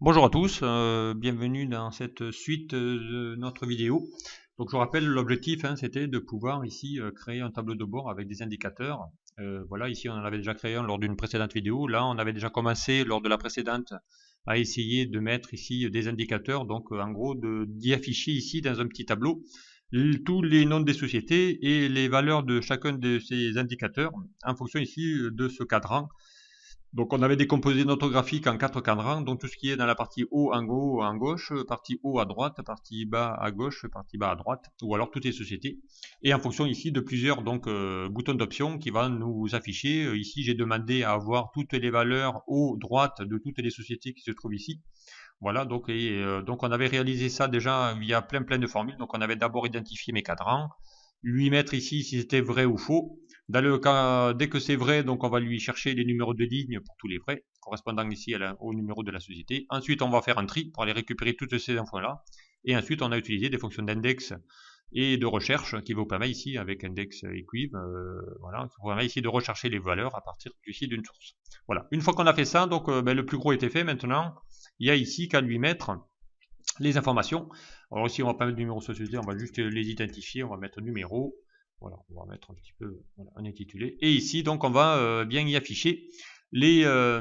Bonjour à tous, bienvenue dans cette suite de notre vidéo. Donc je vous rappelle l'objectif c'était de pouvoir ici créer un tableau de bord avec des indicateurs. Voilà, ici on en avait déjà créé un lors d'une précédente vidéo. Là on avait déjà commencé lors de la précédente à essayer de mettre ici des indicateurs. Donc en gros d'y afficher ici dans un petit tableau tous les noms des sociétés et les valeurs de chacun de ces indicateurs en fonction ici de ce cadran. Donc on avait décomposé notre graphique en 4 cadrans, donc tout ce qui est dans la partie haut en haut en gauche, partie haut à droite, partie bas à gauche, partie bas à droite, ou alors toutes les sociétés. Et en fonction ici de plusieurs boutons d'options qui vont nous afficher. Ici j'ai demandé à avoir toutes les valeurs haut droite de toutes les sociétés qui se trouvent ici. Voilà, donc on avait réalisé ça déjà via plein de formules. Donc on avait d'abord identifié mes cadrans, lui mettre ici si c'était vrai ou faux. Dans le cas, dès que c'est vrai, donc on va lui chercher les numéros de ligne pour tous les vrais, correspondant ici au numéro de la société. Ensuite, on va faire un tri pour aller récupérer toutes ces infos-là. Et ensuite, on a utilisé des fonctions d'index et de recherche qui vous permet ici, avec index equiv, voilà, qui vous permet ici de rechercher les valeurs à partir ici d'une source. Voilà. Une fois qu'on a fait ça, donc le plus gros était fait. Maintenant, il y a ici qu'à lui mettre les informations. Alors ici, on va pas mettre de numéro de société, on va juste les identifier, on va mettre numéro. Voilà, on va mettre un petit peu un intitulé. Et ici, donc, on va bien y afficher un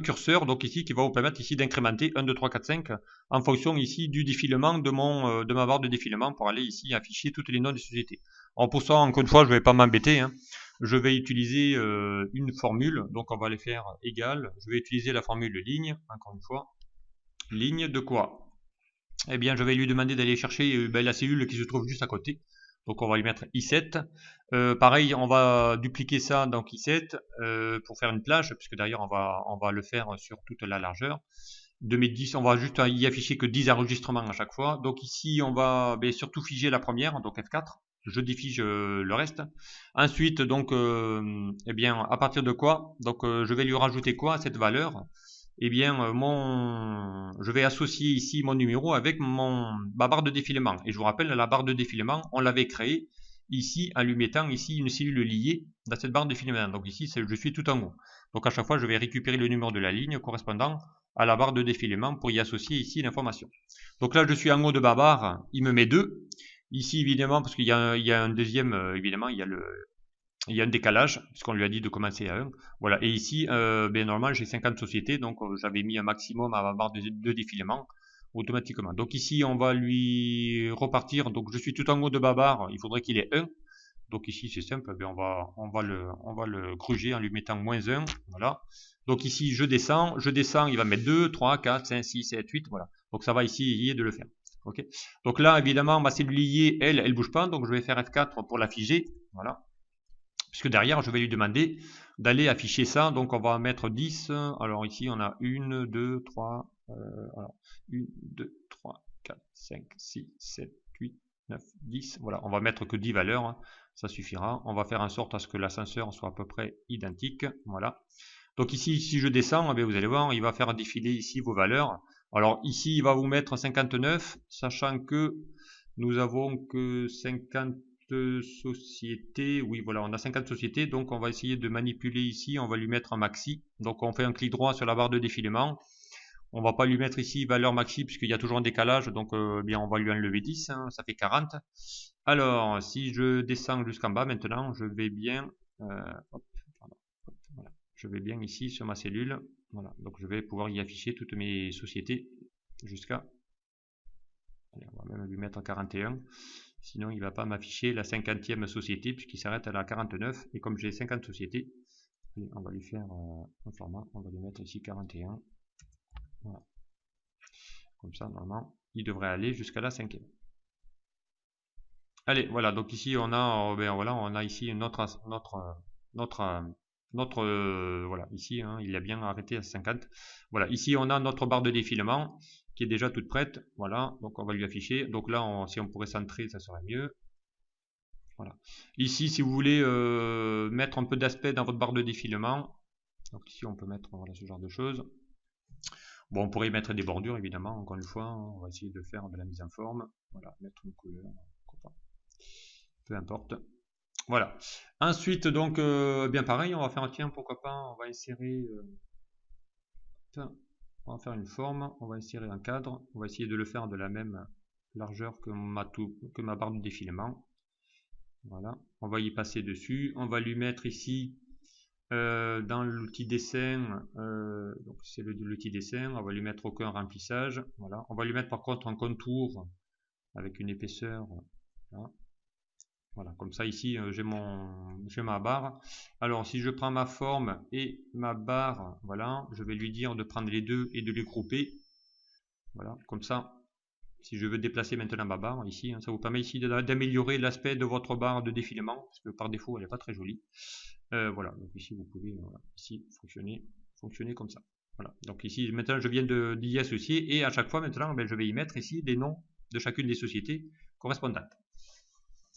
curseur, donc ici, qui va vous permettre ici d'incrémenter 1, 2, 3, 4, 5 en fonction ici du défilement de ma barre de défilement pour aller ici afficher toutes les noms des sociétés. Alors pour ça, encore une fois, je ne vais pas m'embêter. Je vais utiliser une formule, donc on va les faire égales. Je vais utiliser la formule ligne, encore une fois. Ligne de quoi? Eh bien, je vais lui demander d'aller chercher la cellule qui se trouve juste à côté. Donc, on va lui mettre I7. Pareil, on va dupliquer ça, donc I7, pour faire une plage, puisque d'ailleurs, on va le faire sur toute la largeur. De mes 10, on va juste y afficher que 10 enregistrements à chaque fois. Donc ici, on va surtout figer la première, donc F4. Je défige le reste. Ensuite, donc, eh bien, à partir de quoi? Donc, je vais lui rajouter quoi à cette valeur? Eh bien, je vais associer ici mon numéro avec ma barre de défilement. Et je vous rappelle, la barre de défilement, on l'avait créée ici en lui mettant ici une cellule liée dans cette barre de défilement. Donc ici, je suis tout en haut. Donc à chaque fois, je vais récupérer le numéro de la ligne correspondant à la barre de défilement pour y associer ici l'information. Donc là, je suis en haut de ma barre, il me met 2. Ici, évidemment, parce qu'il y a un deuxième, évidemment, il y a un décalage, puisqu'on lui a dit de commencer à 1. Voilà. Et ici, normalement, j'ai 50 sociétés, donc j'avais mis un maximum à ma barre de défilement automatiquement. Donc ici, on va lui repartir. Donc je suis tout en haut de ma barre, il faudrait qu'il ait 1. Donc ici, c'est simple, on va le gruger en lui mettant -1. Voilà. Donc ici, je descends, il va mettre 2, 3, 4, 5, 6, 7, 8. Voilà. Donc ça va ici essayer de le faire. Ok. Donc là, évidemment, ma cellule liée, elle bouge pas. Donc je vais faire F4 pour la figer. Voilà. Puisque derrière, je vais lui demander d'aller afficher ça. Donc on va mettre 10. Alors ici, on a 1, 2, 3, alors 1, 2, 3, 4, 5, 6, 7, 8, 9, 10. Voilà, on va mettre que 10 valeurs. Ça suffira. On va faire en sorte à ce que l'ascenseur soit à peu près identique. Voilà. Donc ici, si je descends, vous allez voir, il va faire défiler ici vos valeurs. Alors ici, il va vous mettre 59, sachant que nous avons que 50 sociétés. Oui, voilà, on a 50 sociétés, donc on va essayer de manipuler ici, on va lui mettre un maxi. Donc on fait un clic droit sur la barre de défilement. On va pas lui mettre ici valeur maxi puisqu'il y a toujours un décalage, donc bien on va lui enlever 10, ça fait 40. Alors, si je descends jusqu'en bas maintenant, je vais bien, hop, pardon, hop, voilà. Je vais bien ici sur ma cellule, voilà, donc je vais pouvoir y afficher toutes mes sociétés jusqu'à, allez, on va même lui mettre 41. Sinon, il ne va pas m'afficher la 50e société puisqu'il s'arrête à la 49. Et comme j'ai 50 sociétés, allez, on va lui faire un format. On va lui mettre ici 41. Voilà. Comme ça, normalement, il devrait aller jusqu'à la 5e. Allez, voilà. Donc ici, on a, voilà, on a ici voilà, ici, il a bien arrêté à 50. Voilà, ici, on a notre barre de défilement qui est déjà toute prête. Voilà, donc on va lui afficher. Donc là, si on pourrait centrer, ça serait mieux. Voilà. Ici, si vous voulez mettre un peu d'aspect dans votre barre de défilement, donc ici on peut mettre voilà, ce genre de choses. Bon, on pourrait y mettre des bordures évidemment, encore une fois, on va essayer de faire de la mise en forme. Voilà, mettre une couleur, peu importe. Voilà. Ensuite, donc, bien pareil, on va faire, tiens, pourquoi pas, on va insérer On va faire une forme, on va insérer un cadre, on va essayer de le faire de la même largeur que ma barre de défilement. Voilà, on va y passer dessus, on va lui mettre ici dans l'outil dessin, donc c'est l'outil dessin, on va lui mettre aucun remplissage, voilà. On va lui mettre par contre un contour avec une épaisseur, là. Voilà, comme ça ici j'ai ma barre. Alors si je prends ma forme et ma barre, voilà, je vais lui dire de prendre les deux et de les grouper. Voilà, comme ça, si je veux déplacer maintenant ma barre ici, ça vous permet ici d'améliorer l'aspect de votre barre de défilement, parce que par défaut elle n'est pas très jolie. Voilà, donc ici vous pouvez ici fonctionner comme ça. Voilà, donc ici maintenant je viens d'y associer et à chaque fois maintenant je vais y mettre ici des noms de chacune des sociétés correspondantes.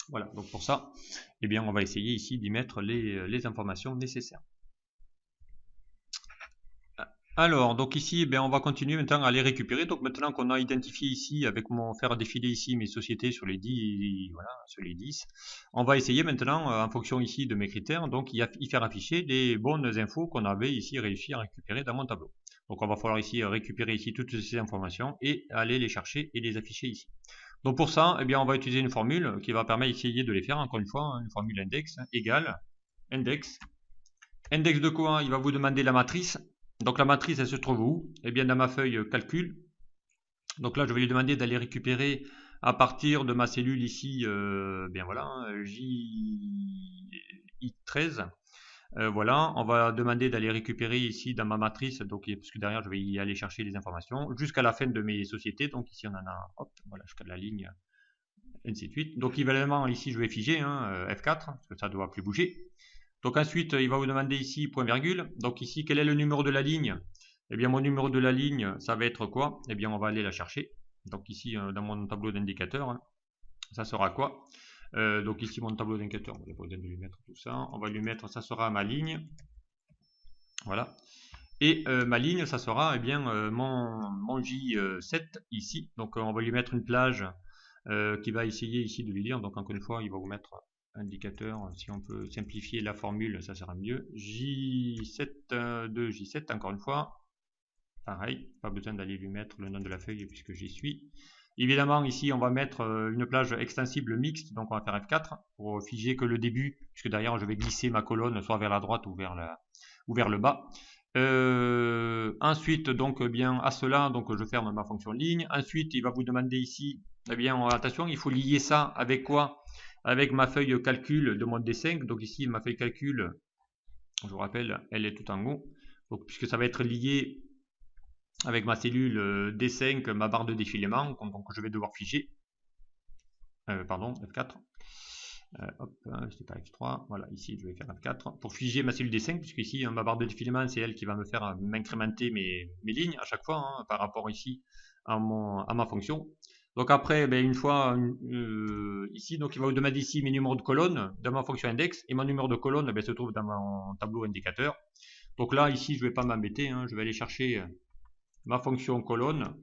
Voilà, donc pour ça, eh bien, on va essayer ici d'y mettre les informations nécessaires. Alors, donc ici, eh bien, on va continuer maintenant à les récupérer. Donc maintenant qu'on a identifié ici, avec mon faire défiler ici mes sociétés sur les 10, voilà, sur les 10, on va essayer maintenant, en fonction ici de mes critères, donc y faire afficher les bonnes infos qu'on avait ici réussi à récupérer dans mon tableau. Donc on va falloir ici récupérer ici toutes ces informations et aller les chercher et les afficher ici. Donc pour ça, eh bien, on va utiliser une formule qui va permettre d'essayer de les faire, encore une fois, une formule index égale index. Index de quoi? Il va vous demander la matrice. Donc la matrice, elle se trouve où? Eh bien, dans ma feuille calcul. Donc là, je vais lui demander d'aller récupérer à partir de ma cellule ici, bien voilà, J13. Voilà, on va demander d'aller récupérer ici dans ma matrice, donc parce que derrière je vais y aller chercher les informations jusqu'à la fin de mes sociétés. Donc ici on en a, hop, voilà, jusqu'à la ligne, ainsi de suite. Donc évidemment ici je vais figer F4 parce que ça ne doit plus bouger. Donc ensuite il va vous demander ici point virgule. Donc ici quel est le numéro de la ligne? Eh bien mon numéro de la ligne ça va être quoi? Eh bien on va aller la chercher. Donc ici dans mon tableau d'indicateur, hein, ça sera quoi? Donc ici mon tableau d'indicateur, on va pas besoin de lui mettre tout ça. On va lui mettre, ça sera ma ligne. Voilà. Et ma ligne, ça sera eh bien, mon J7 ici. Donc on va lui mettre une plage qui va essayer ici de lui lire. Donc encore une fois, il va vous mettre indicateur. Si on peut simplifier la formule, ça sera mieux. J7 de J7, encore une fois. Pareil, pas besoin d'aller lui mettre le nom de la feuille puisque j'y suis. Évidemment, ici, on va mettre une plage extensible mixte. Donc on va faire F4 pour figer que le début, puisque derrière, je vais glisser ma colonne soit vers la droite ou vers le bas. Ensuite, donc bien à cela, donc je ferme ma fonction ligne. Ensuite, il va vous demander ici, eh bien attention, il faut lier ça avec quoi? Avec ma feuille calcul de mon D5. Donc ici, ma feuille calcul, je vous rappelle, elle est tout en haut. Donc puisque ça va être lié avec ma cellule D5, ma barre de défilement, donc je vais devoir figer. Pardon, F4. Hop, c'était pas F3, voilà, ici je vais faire F4 pour figer ma cellule D5, puisque ici ma barre de défilement c'est elle qui va me faire m'incrémenter mes lignes à chaque fois hein, par rapport ici à ma fonction. Donc après, ben, une fois ici, donc il va vous demander ici mes numéros de colonne dans ma fonction index, et mon numéro de colonne ben, se trouve dans mon tableau indicateur. Donc là, ici, je ne vais pas m'embêter, hein, je vais aller chercher ma fonction colonne.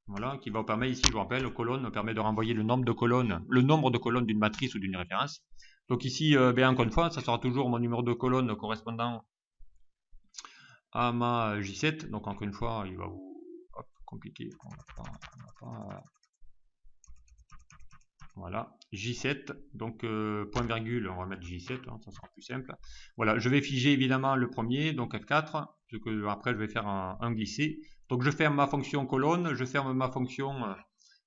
Voilà, qui va vous permettre ici, je vous rappelle, colonne permet de renvoyer le nombre de colonnes d'une matrice ou d'une référence. Donc ici, bien encore une fois, ça sera toujours mon numéro de colonne correspondant à ma J7. Donc encore une fois, il va vous compliquer. Voilà, J7, donc point virgule, on va mettre J7, hein, ça sera plus simple. Voilà, je vais figer évidemment le premier, donc F4, ce que après je vais faire un glisser. Donc je ferme ma fonction colonne, je ferme ma fonction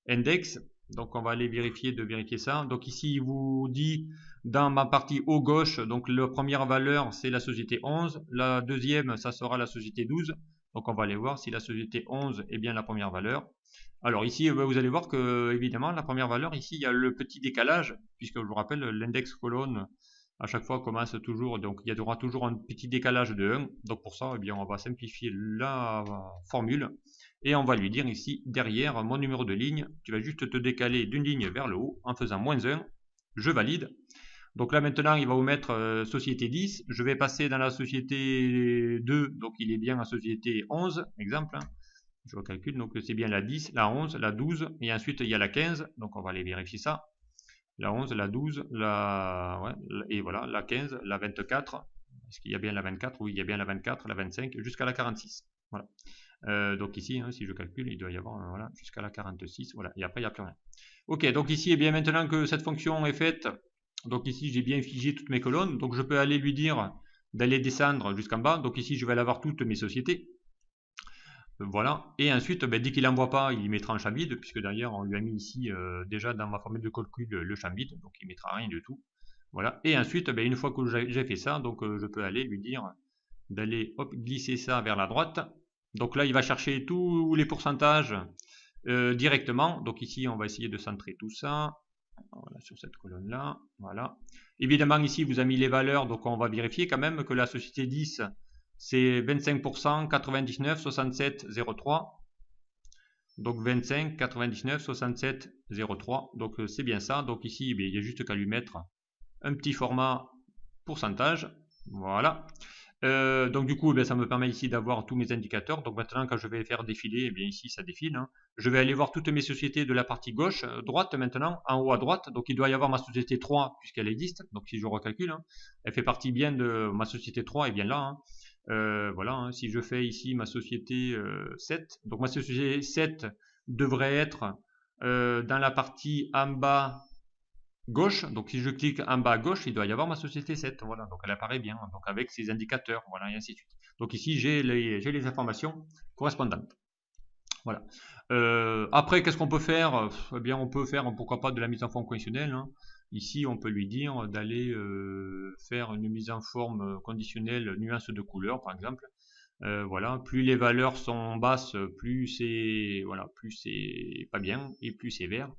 index. Donc on va aller vérifier ça. Donc ici il vous dit dans ma partie haut gauche, donc la première valeur c'est la société 11, la deuxième ça sera la société 12. Donc on va aller voir si la société 11 est bien la première valeur. Alors ici vous allez voir que évidemment la première valeur ici il y a le petit décalage, puisque je vous rappelle l'index colonne à chaque fois commence toujours, donc il y aura toujours un petit décalage de 1. Donc pour ça, eh bien, on va simplifier la formule et on va lui dire ici derrière mon numéro de ligne, tu vas juste te décaler d'une ligne vers le haut en faisant -1. Je valide. Donc là maintenant il va vous mettre société 10. Je vais passer dans la société 2, donc il est bien en société 11, exemple. Hein. Je recalcule, donc c'est bien la 10, la 11, la 12 et ensuite il y a la 15. Donc on va aller vérifier ça. La 11, la 12, et voilà, la 15, la 24. Est-ce qu'il y a bien la 24? Oui, il y a bien la 24, la 25, jusqu'à la 46. Voilà. Donc ici, hein, si je calcule, il doit y avoir voilà, jusqu'à la 46. Voilà, et après, il n'y a plus rien. Ok, donc ici, eh bien, maintenant que cette fonction est faite, donc ici, j'ai bien figé toutes mes colonnes. Donc je peux aller lui dire d'aller descendre jusqu'en bas. Donc ici, je vais aller avoir toutes mes sociétés. Voilà. Et ensuite, ben, dès qu'il n'envoie pas, il mettra en champ vide, puisque d'ailleurs, on lui a mis ici, déjà dans ma formule de calcul, le champ vide. Donc il ne mettra rien du tout. Voilà. Et ensuite, ben, une fois que j'ai fait ça, donc je peux aller lui dire d'aller glisser ça vers la droite. Donc là, il va chercher tous les pourcentages directement. Donc ici, on va essayer de centrer tout ça. Voilà, sur cette colonne-là. Voilà. Évidemment, ici, vous avez mis les valeurs. Donc on va vérifier quand même que la société 10, c'est 25%, 99, 67, 03. Donc 25, 99, 67, 03. Donc c'est bien ça. Donc ici, il y a juste qu'à lui mettre un petit format pourcentage. Voilà. Donc du coup, ça me permet ici d'avoir tous mes indicateurs. Donc maintenant, quand je vais faire défiler, eh bien ici, ça défile. Hein. Je vais aller voir toutes mes sociétés de la partie gauche, droite maintenant, en haut à droite. Donc il doit y avoir ma société 3 puisqu'elle existe. Donc si je recalcule, hein, elle fait partie bien de ma société 3 et bien là. Hein. Voilà, hein, si je fais ici ma société 7, donc ma société 7 devrait être dans la partie en bas gauche. Donc si je clique en bas à gauche, il doit y avoir ma société 7. Voilà, donc elle apparaît bien, donc avec ses indicateurs, voilà, et ainsi de suite. Donc ici, j'ai les informations correspondantes. Voilà. Après, qu'est-ce qu'on peut faire? Eh bien, on peut faire, pourquoi pas, de la mise en forme conditionnelle. Hein. Ici, on peut lui dire d'aller faire une mise en forme conditionnelle nuance de couleur, par exemple. Voilà, plus les valeurs sont basses, plus c'est voilà, plus c'est pas bien et plus c'est vert.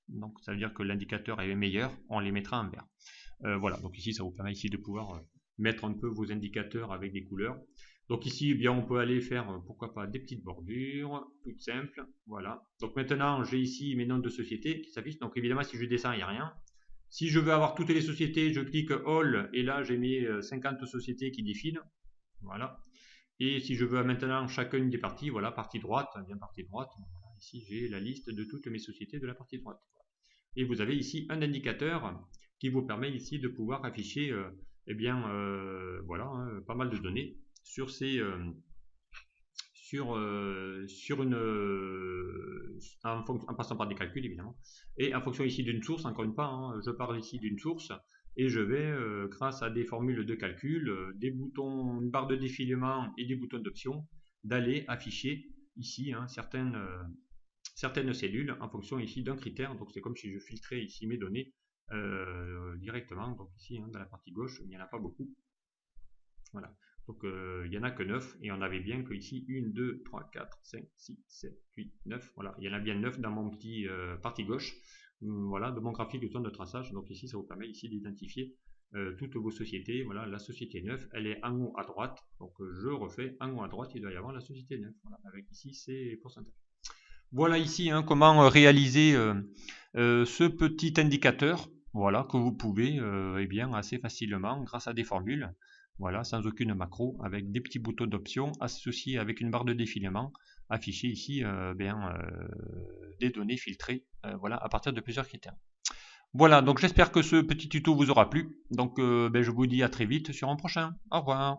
Donc ça veut dire que l'indicateur est meilleur, on les mettra en vert. Voilà, donc ici ça vous permet ici de pouvoir mettre un peu vos indicateurs avec des couleurs. Donc ici, eh bien, on peut aller faire, pourquoi pas, des petites bordures, toutes simples. Voilà. Donc maintenant, j'ai ici mes noms de sociétés qui s'affichent. Donc évidemment, si je descends, il n'y a rien. Si je veux avoir toutes les sociétés, je clique All et là, j'ai mes 50 sociétés qui défilent. Voilà. Et si je veux maintenant chacune des parties, voilà, partie droite, bien partie droite. Voilà, ici, j'ai la liste de toutes mes sociétés de la partie droite. Et vous avez ici un indicateur qui vous permet ici de pouvoir afficher eh bien, voilà, hein, pas mal de données sur ces sur une en passant par des calculs évidemment et en fonction ici d'une source. Encore une fois, hein, je parle ici d'une source et je vais grâce à des formules de calcul, des boutons, une barre de défilement et des boutons d'option, d'aller afficher ici hein, certaines cellules en fonction ici d'un critère. Donc c'est comme si je filtrais ici mes données directement. Donc ici hein, dans la partie gauche, il n'y en a pas beaucoup. Voilà. Donc il n'y en a que 9 et on avait bien que ici 1, 2, 3, 4, 5, 6, 7, 8, 9. Voilà, il y en a bien 9 dans mon petit partie gauche. Voilà, de mon graphique de zone de traçage. Donc ici ça vous permet ici d'identifier toutes vos sociétés. Voilà, la société 9, elle est en haut à droite. Donc je refais en haut à droite, il doit y avoir la société 9. Voilà, avec ici ces pourcentages. Voilà ici hein, comment réaliser ce petit indicateur, voilà, que vous pouvez eh bien, assez facilement grâce à des formules, voilà, sans aucune macro, avec des petits boutons d'options associés avec une barre de défilement, afficher ici des données filtrées, voilà, à partir de plusieurs critères. Voilà, donc j'espère que ce petit tuto vous aura plu. Donc je vous dis à très vite sur un prochain. Au revoir.